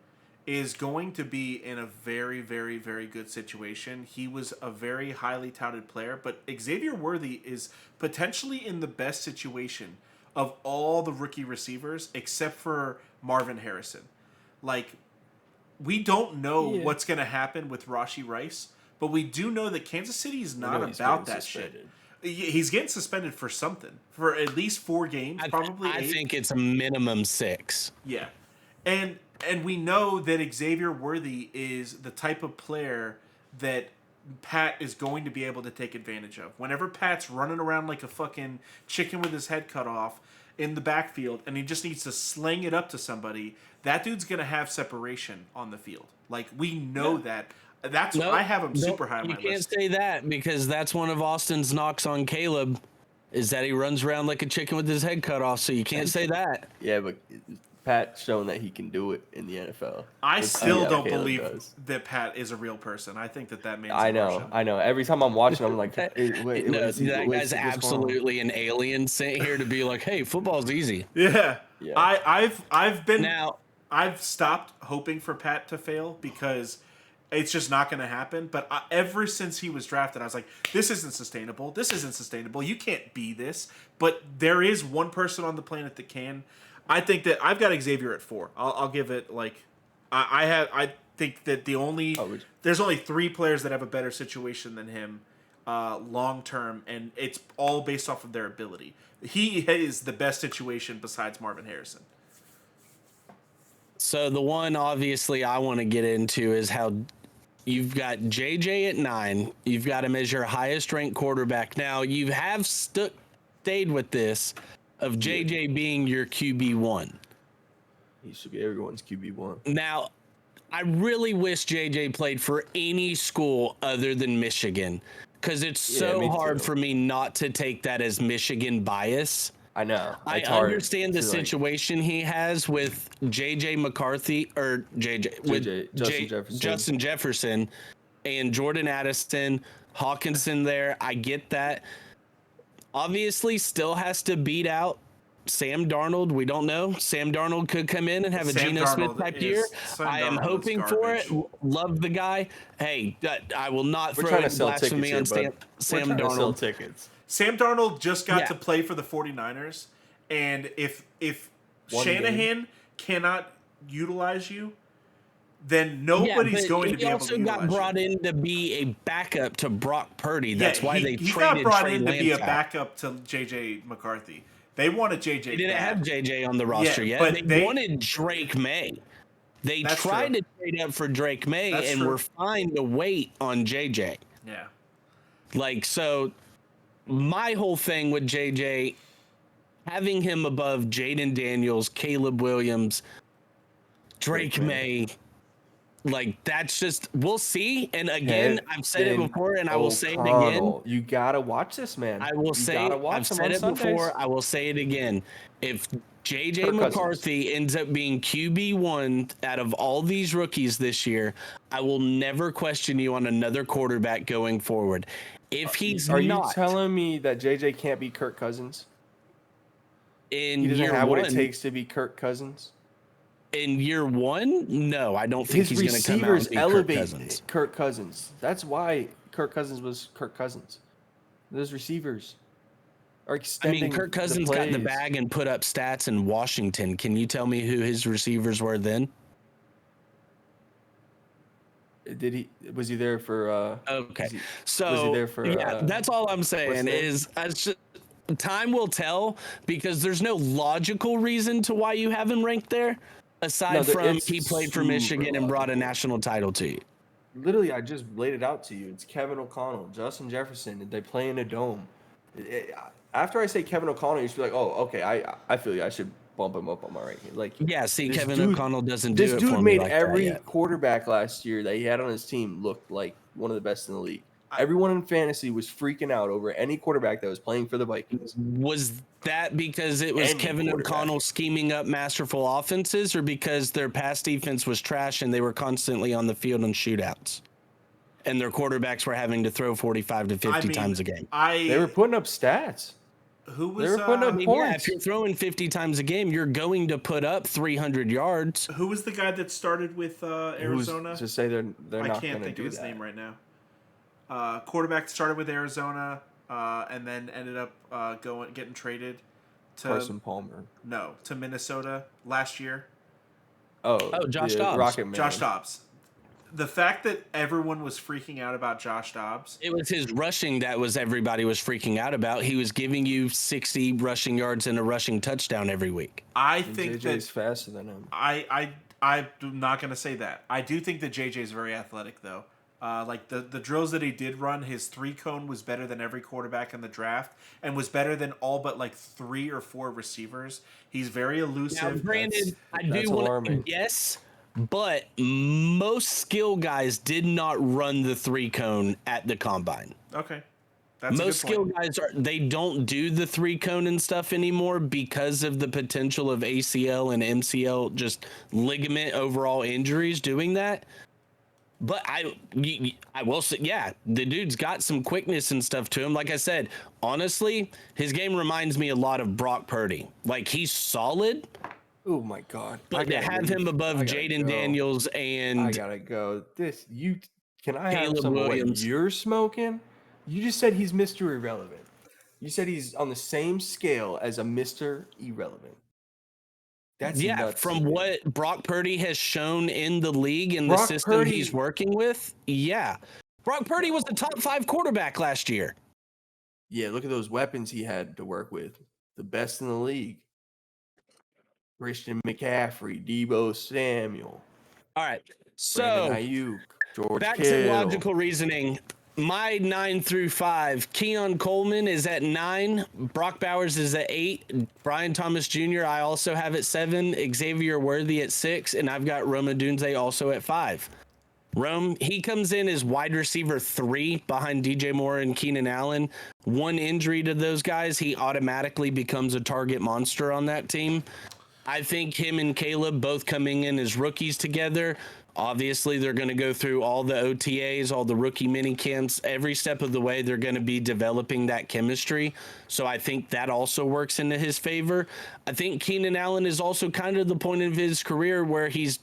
is going to be in a very, very, very good situation. He was a very highly touted player, but Xavier Worthy is potentially in the best situation of all the rookie receivers except for Marvin Harrison. Like, we don't know what's going to happen with Rashee Rice, but we do know that Kansas City is not about that shit. He's getting suspended for something, for at least 4 games, probably 8. I think it's a minimum 6. Yeah. And we know that Xavier Worthy is the type of player that Pat is going to be able to take advantage of. Whenever Pat's running around like a fucking chicken with his head cut off in the backfield and he just needs to sling it up to somebody, that dude's going to have separation on the field. Like, we know that. That's why I have him super high on my list. You can't say that because that's one of Austin's knocks on Caleb, is that he runs around like a chicken with his head cut off, so you can't say that. Yeah, but Pat's shown that he can do it in the NFL. I still don't believe that Pat is a real person. I think that man's I know. Every time I'm watching, I'm like, that guy's absolutely an alien sent here to be like, hey, football's easy. Yeah. I've stopped hoping for Pat to fail because it's just not going to happen. But ever since he was drafted, I was like, this isn't sustainable. This isn't sustainable. You can't be this. But there is one person on the planet that can. I think that I've got Xavier at 4. I'll give it like I think that there's only 3 players that have a better situation than him long term, and it's all based off of their ability. He is the best situation besides Marvin Harrison. So the one obviously I want to get into is how you've got JJ at 9. You've got him as your highest ranked quarterback. Now you have stayed with this of JJ being your QB1. He should be everyone's QB1. Now, I really wish JJ played for any school other than Michigan, because it's so hard for me not to take that as Michigan bias. I know. I understand the situation he has with JJ McCarthy or Justin Jefferson and Jordan Addison, Hawkinson there. I get that. Obviously, still has to beat out Sam Darnold. We don't know. Sam Darnold could come in and have a Geno Smith type year. I am hoping for it. Love the guy. Hey, I will not throw any blasphemy on Sam Darnold. Tickets. Sam Darnold just got to play for the 49ers, and if Shanahan cannot utilize you, then nobody's going to be able to utilize you. He also got brought in to be a backup to Brock Purdy. That's why they traded Trey Lance. He got brought in to be a backup to J.J. McCarthy. They wanted J.J. They didn't have J.J. on the roster yet. But they wanted Drake May. They tried to trade up for Drake May and were fine to wait on J.J. Yeah. Like, so my whole thing with J.J., having him above Jaden Daniels, Caleb Williams, Drake May, like, that's just, we'll see. And again, I've said it before and I will say it again. You got to watch this, man. I will say, I've said it before, I will say it again. If JJ McCarthy ends up being QB1 out of all these rookies this year, I will never question you on another quarterback going forward. If he's not. Are you telling me that JJ can't be Kirk Cousins? He doesn't have what it takes to be Kirk Cousins? In year 1, no, I don't think he's going to come out and be elevate Kirk Cousins. That's why Kirk Cousins was Kirk Cousins. Those receivers are I extending. mean, Kirk Cousins got the plays. bag and put up stats in Washington. Can you tell me who his receivers were then? Did he? Was he there for? Okay, Was he so there for? yeah, that's all I'm what's saying his name? is time will tell because there's no logical reason to why you have him ranked there, aside from it's he played for super Michigan and brought a logical. national title to you. Literally, I just laid it out to you. It's Kevin O'Connell, Justin Jefferson. They play in a dome. After I say Kevin O'Connell, you should be like, oh, okay, I feel you. I should bump him up on my ranking. Like, Yeah, see, this Kevin dude, O'Connell doesn't this do it dude for me made like that every yet. quarterback last year that he had on his team look like one of the best in the league. I- Everyone in fantasy was freaking out over any quarterback that was playing for the Vikings. Was that because it was Any Kevin quarterback. O'Connell scheming up masterful offenses, or because their pass defense was trash and they were constantly on the field in shootouts, and their quarterbacks were having to throw 45 to 50 times a game? They were putting up stats. Who They was were putting I up mean, yeah, if points. you're throwing 50 times a game, you're going to put up 300 yards. who was the guy that started with Arizona? Who's to say they're I not can't going to think do of his that? name right now. Quarterback started with Arizona and then ended up getting traded to Carson Palmer. to Minnesota last year. Oh, Josh the Dobbs. Rocket Man. Josh Dobbs. The fact that everyone was freaking out about Josh Dobbs. It was his rushing that everybody was freaking out about. He was giving you 60 rushing yards and a rushing touchdown every week. I And think JJ's that faster than him. I'm not going to say that. I do think that JJ is very athletic, though. Like the drills that he did run, his 3-cone was better than every quarterback in the draft and was better than all but like 3 or 4 receivers. He's very elusive. Now, granted, I do that's want alarming. to guess, but most skill guys did not run the 3-cone at the combine. Okay. That's Most a good skill point. guys they don't do the 3-cone and stuff anymore because of the potential of ACL and MCL, just ligament overall injuries doing that. But I will say, yeah, the dude's got some quickness and stuff to him. Like I said, honestly, his game reminds me a lot of Brock Purdy. Like, he's solid, Oh my God! but to have him above Jaden Daniels I and gotta go. Can I have Caleb some of what Williams. you're smoking? You just said he's Mr. Irrelevant. You said he's on the same scale as a Mr. Irrelevant. That's yeah, nuts from to me. what Brock Purdy has shown in the league and the Brock system Purdy- he's working with, yeah. Brock Purdy was the top 5 quarterback last year. Yeah, look at those weapons he had to work with. The best in the league. Christian McCaffrey, Debo Samuel, All right, Brandon so Ayuk, George back Kittle. to logical reasoning. My 9 through 5, Keon Coleman is at 9, Brock Bowers is at 8, Brian Thomas Jr. I also have at 7, Xavier Worthy at 6, and I've got Rome Odunze also at 5. Rome, he comes in as wide receiver 3 behind DJ Moore and Keenan Allen. One injury to those guys, he automatically becomes a target monster on that team. I think him and Caleb both coming in as rookies together. Obviously, they're going to go through all the OTAs, all the rookie mini camps. Every step of the way, they're going to be developing that chemistry. So I think that also works into his favor. I think Keenan Allen is also kind of the point of his career where he's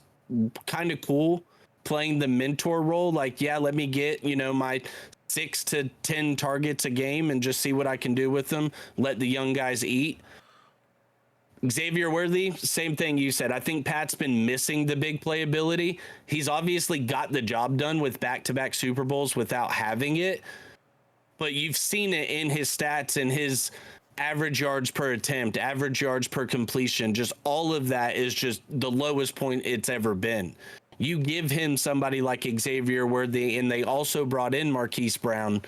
kind of cool playing the mentor role. Like, yeah, let me get, my 6 to 10 targets a game and just see what I can do with them. Let the young guys eat. Xavier Worthy, same thing you said. I think Pat's been missing the big playability. He's obviously got the job done with back-to-back Super Bowls without having it, but you've seen it in his stats and his average yards per attempt, average yards per completion. Just all of that is just the lowest point it's ever been. You give him somebody like Xavier Worthy, and they also brought in Marquise Brown.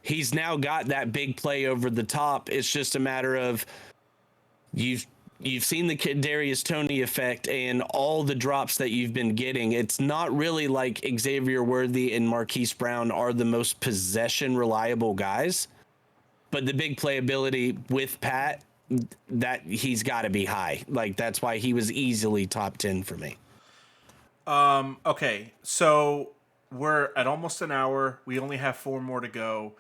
He's now got that big play over the top. It's just a matter of you've seen the Kadarius Toney effect and all the drops that you've been getting. It's not really like Xavier Worthy and Marquise Brown are the most possession reliable guys, but the big playability with Pat, that he's got to be high. Like, that's why he was easily top 10 for me. Okay, so we're at almost an hour. We only have 4 more to go.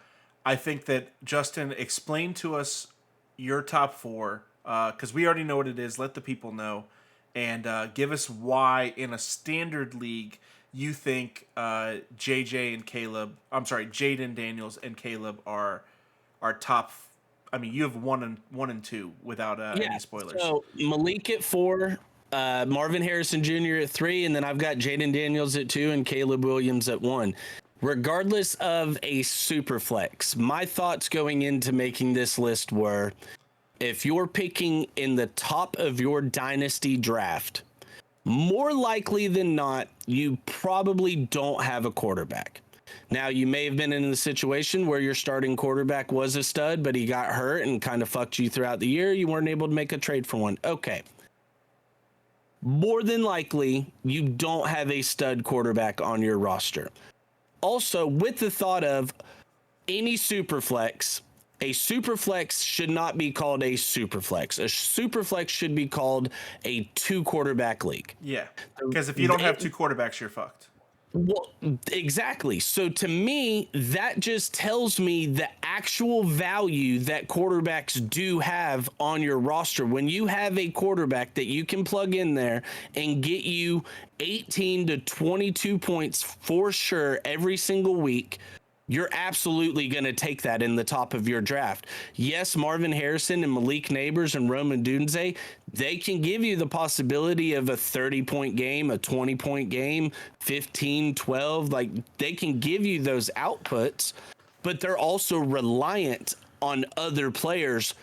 I think that, Justin, explain to us your top 4, because we already know what it is. Let the people know. And give us why, in a standard league, you think Jaden Daniels and Caleb are top you have one and two without any spoilers. So Malik at 4, Marvin Harrison Jr. at 3, and then I've got Jaden Daniels at 2 and Caleb Williams at 1. Regardless of a super flex, my thoughts going into making this list were, if you're picking in the top of your dynasty draft, more likely than not, you probably don't have a quarterback. Now, you may have been in the situation where your starting quarterback was a stud, but he got hurt and kind of fucked you throughout the year. You weren't able to make a trade for one. Okay. More than likely, you don't have a stud quarterback on your roster. Also, with the thought of any superflex, a superflex should not be called a superflex. A superflex should be called a 2-quarterback league. Yeah, because if you don't have 2 quarterbacks, you're fucked. Well, exactly. So to me, that just tells me the actual value that quarterbacks do have on your roster. When you have a quarterback that you can plug in there and get you 18 to 22 points for sure every single week, you're absolutely going to take that in the top of your draft. Yes, Marvin Harrison and Malik Neighbors and Roman Dunze, they can give you the possibility of a 30-point game, a 20-point game, 15, 12. Like, they can give you those outputs, but they're also reliant on other players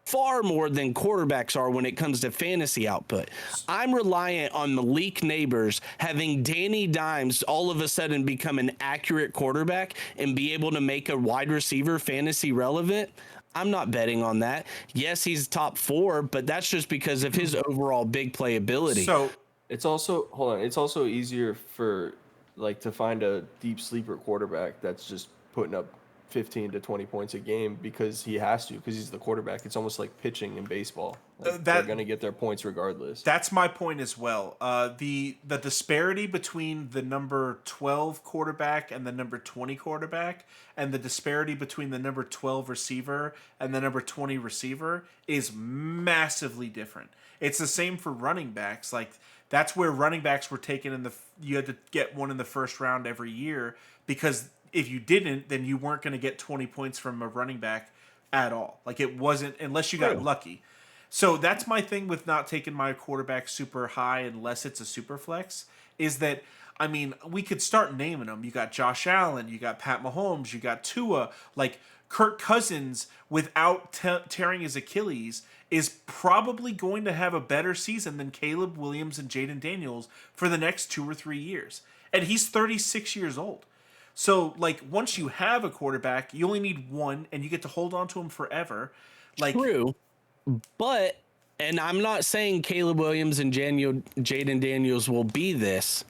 far more than quarterbacks are when it comes to fantasy output. I'm reliant on Malik Neighbors having Danny Dimes all of a sudden become an accurate quarterback and be able to make a wide receiver fantasy relevant. I'm not betting on that. Yes, he's top 4, but that's just because of his overall big playability. So it's also easier for to find a deep sleeper quarterback that's just putting up 15 to 20 points a game because he has to, because he's the quarterback. It's almost like pitching in baseball. They're going to get their points regardless. That's my point as well. The disparity between the number 12 quarterback and the number 20 quarterback, and the disparity between the number 12 receiver and the number 20 receiver is massively different. It's the same for running backs. Like, that's where running backs were taken you had to get one in the first round every year, because if you didn't, then you weren't going to get 20 points from a running back at all. Like, it wasn't, unless you got lucky. So that's my thing with not taking my quarterback super high unless it's a super flex, is that, we could start naming them. You got Josh Allen, you got Pat Mahomes, you got Tua. Like, Kirk Cousins, without tearing his Achilles, is probably going to have a better season than Caleb Williams and Jaden Daniels for the next 2 or 3 years. And he's 36 years old. So, once you have a quarterback, you only need one, and you get to hold on to him forever. True, but, and I'm not saying Caleb Williams and Jaden Daniels will be this,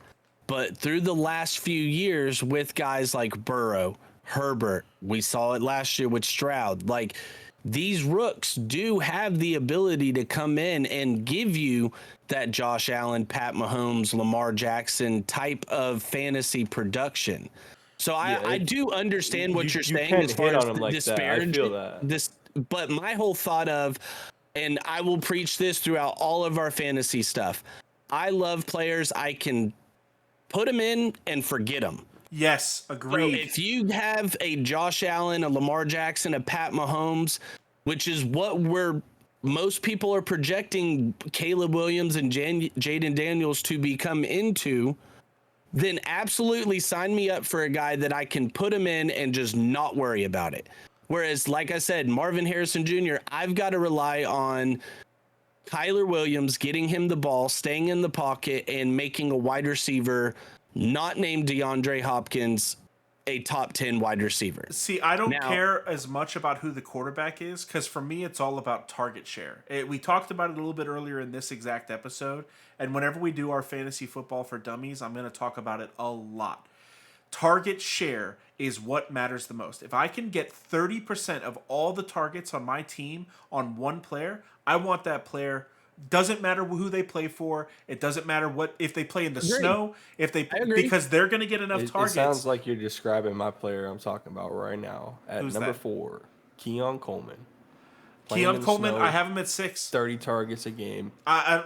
but through the last few years with guys like Burrow, Herbert, we saw it last year with Stroud, these rooks do have the ability to come in and give you that Josh Allen, Pat Mahomes, Lamar Jackson type of fantasy production. So I do understand what you're saying as far as the disparaging. But my whole thought of, and I will preach this throughout all of our fantasy stuff, I love players I can put them in and forget them. Yes, agreed. So if you have a Josh Allen, a Lamar Jackson, a Pat Mahomes, which is what most people are projecting Caleb Williams and Jaden Daniels to become into, then absolutely sign me up for a guy that I can put him in and just not worry about it. Whereas, like I said, Marvin Harrison Jr., I've got to rely on Kyler Williams getting him the ball, staying in the pocket, and making a wide receiver not named DeAndre Hopkins a top 10 wide receiver. See, I don't care as much about who the quarterback is, because for me, it's all about target share. We talked about it a little bit earlier in this exact episode, and whenever we do our fantasy football for dummies, I'm going to talk about it a lot. Target share is what matters the most. If I can get 30% of all the targets on my team on one player, I want that player. Doesn't matter who they play for. It doesn't matter if they play in the snow, because they're going to get enough targets. It sounds like you're describing my player I'm talking about right now at Who's number that? 4, Keon Coleman. Keon Coleman, I have him at 6. 30 targets a game.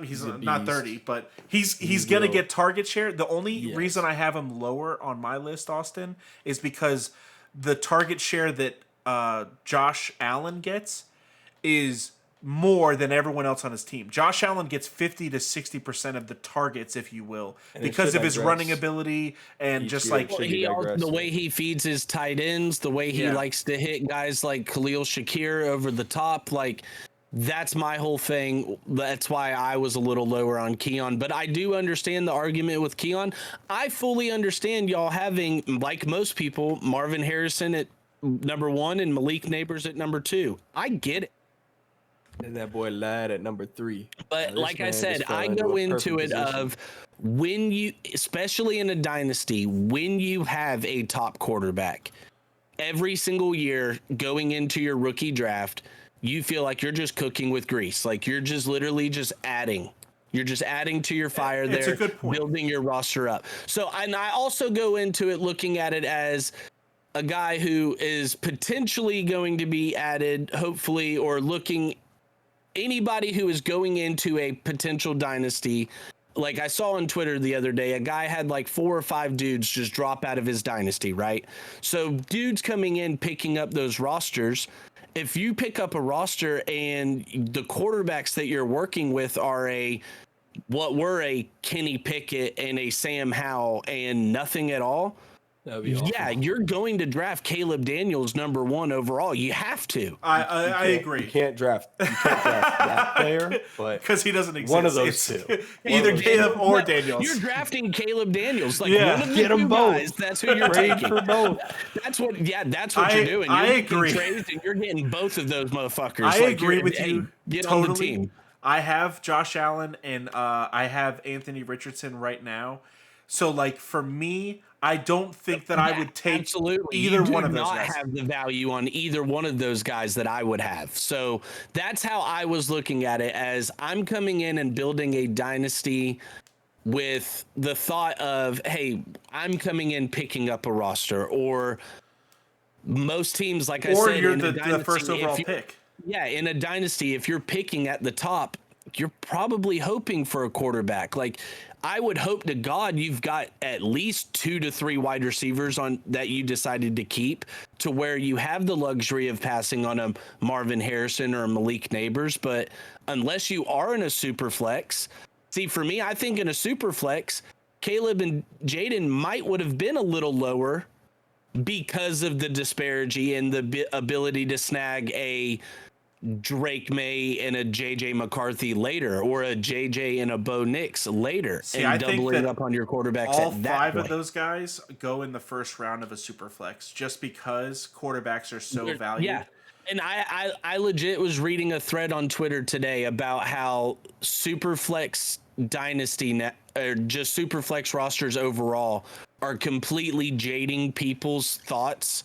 He's not 30, but he's going to get target share. The only reason I have him lower on my list, Austin, is because the target share that Josh Allen gets is more than everyone else on his team. Josh Allen gets 50 to 60% of the targets, if you will, because of his running ability and just like the way he feeds his tight ends, the way he likes to hit guys like Khalil Shakir over the top, like that's my whole thing. That's why I was a little lower on Keon, but I do understand the argument with Keon. I fully understand y'all having, like most people, Marvin Harrison at number 1 and Malik Neighbors at number 2. I get it. And that boy Ladd at number 3. But like I said, I go into it of when you, especially in a dynasty, when you have a top quarterback, every single year going into your rookie draft, you feel like you're just cooking with grease. Like you're just literally just adding. You're just adding to your fire there, a good point. Building your roster up. So, and I also go into it looking at it as a guy who is potentially going to be added, hopefully, or looking anybody who is going into a potential dynasty. Like I saw on Twitter the other day, a guy had like 4 or 5 dudes just drop out of his dynasty, right? So dudes coming in, picking up those rosters. If you pick up a roster and the quarterbacks that you're working with are what were a Kenny Pickett and a Sam Howell and nothing at all, yeah, you're going to draft Caleb Daniels number 1 overall. You have to. I agree. You can't draft that player, but because he doesn't exist. One of those two. Either Caleb or Daniels. You're drafting Caleb Daniels. Like one of the get them both. Guys, that's who you're taking. For both. That's what you're doing. You're I agree. Trades and you're getting both of those motherfuckers. I agree with you. Get totally. on the team. I have Josh Allen and I have Anthony Richardson right now. So like for me, I don't think that I would take either one of those guys. Not have the value on either one of those guys that I would have. So that's how I was looking at it, as I'm coming in and building a dynasty with the thought of, hey, I'm coming in picking up a roster, or most teams, like I said, or you're the dynasty, first overall pick. Yeah, in a dynasty, if you're picking at the top, you're probably hoping for a quarterback. Like, I would hope to God you've got at least 2 to 3 wide receivers on that you decided to keep, to where you have the luxury of passing on a Marvin Harrison or a Malik Neighbors. But unless you are in a super flex, see, for me, I think in a super flex, Caleb and Jaden might would have been a little lower because of the disparity and the ability to snag a Drake May and a JJ McCarthy later, or a JJ and a Bo Nix later, and doubling up on your quarterbacks. All 5 of those guys go in the first round of a super flex, just because quarterbacks are so valued. Yeah. And I legit was reading a thread on Twitter today about how Superflex Dynasty or just Superflex rosters overall are completely jading people's thoughts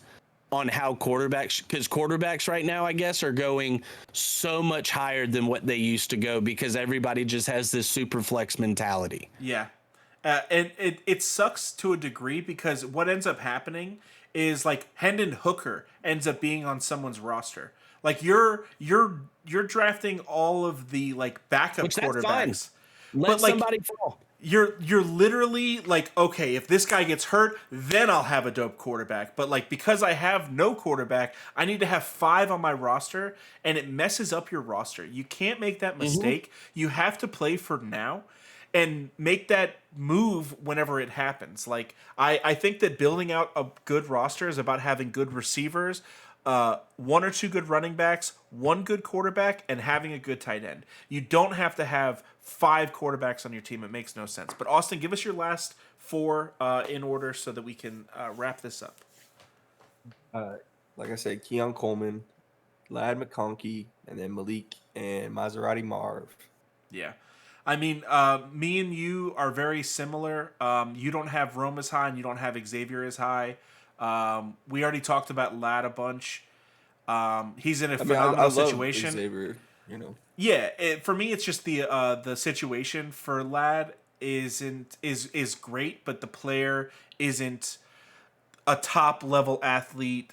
on how quarterbacks, because quarterbacks right now, I guess, are going so much higher than what they used to go, because everybody just has this Superflex mentality. Yeah. And it sucks to a degree, because what ends up happening is like Hendon Hooker ends up being on someone's roster. Like you're drafting all of the like backup quarterbacks. Let somebody fall. You're literally like, okay, if this guy gets hurt, then I'll have a dope quarterback. But like, because I have no quarterback, I need to have 5 on my roster, and it messes up your roster. You can't make that mistake. Mm-hmm. You have to play for now and make that move whenever it happens. Like I think that building out a good roster is about having good receivers, 1 or 2 good running backs, 1 good quarterback, and having a good tight end. You don't have to have 5 quarterbacks on your team. It makes no sense. But Austin, give us your last 4 in order so that we can wrap this up. Like I said, Keon Coleman, Ladd McConkey, and then Malik and Maserati Marv. Yeah. I mean, me and you are very similar. You don't have Rome as high, and you don't have Xavier as high. We already talked about Ladd a bunch. He's in a phenomenal situation. Xavier, you know. Yeah, for me, it's just the situation for Ladd is great, but the player isn't a top level athlete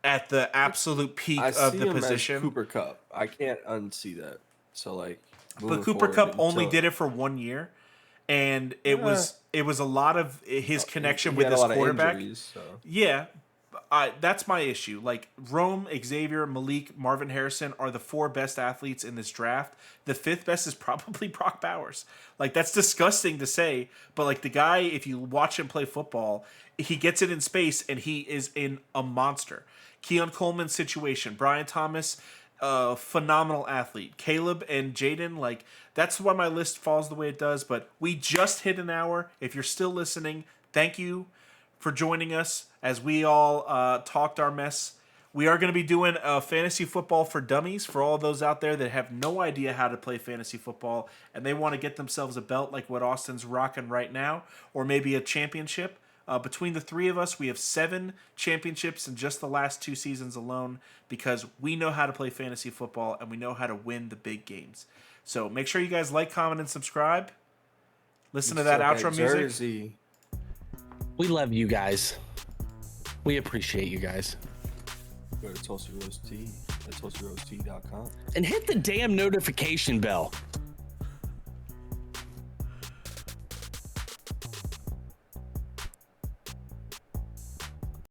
at the absolute peak of the position. Cooper Kupp, I can't unsee that. So like, but Cooper Kupp only did it for 1 year, and it was a lot of his connection with his quarterback. Injuries, so. Yeah, that's my issue. Like Rome, Xavier, Malik, Marvin Harrison are the 4 best athletes in this draft. The 5th best is probably Brock Bowers. Like that's disgusting to say, but like the guy, if you watch him play football, he gets it in space and he is in a monster. Keon Coleman's situation, Brian Thomas, phenomenal athlete. Caleb and Jaden, like that's why my list falls the way it does. But we just hit an hour. If you're still listening, thank you for joining us as we all talked our mess. We are going to be doing a fantasy football for dummies for all those out there that have no idea how to play fantasy football and they want to get themselves a belt like what Austin's rocking right now, or maybe a championship. Between the 3 of us, we have 7 championships in just the last 2 seasons alone because we know how to play fantasy football and we know how to win the big games. So make sure you guys like, comment, and subscribe. Listen to that outro music. We love you guys. We appreciate you guys. Go to Tulsa Roast Tea at TulsaRoastTea.com. And hit the damn notification bell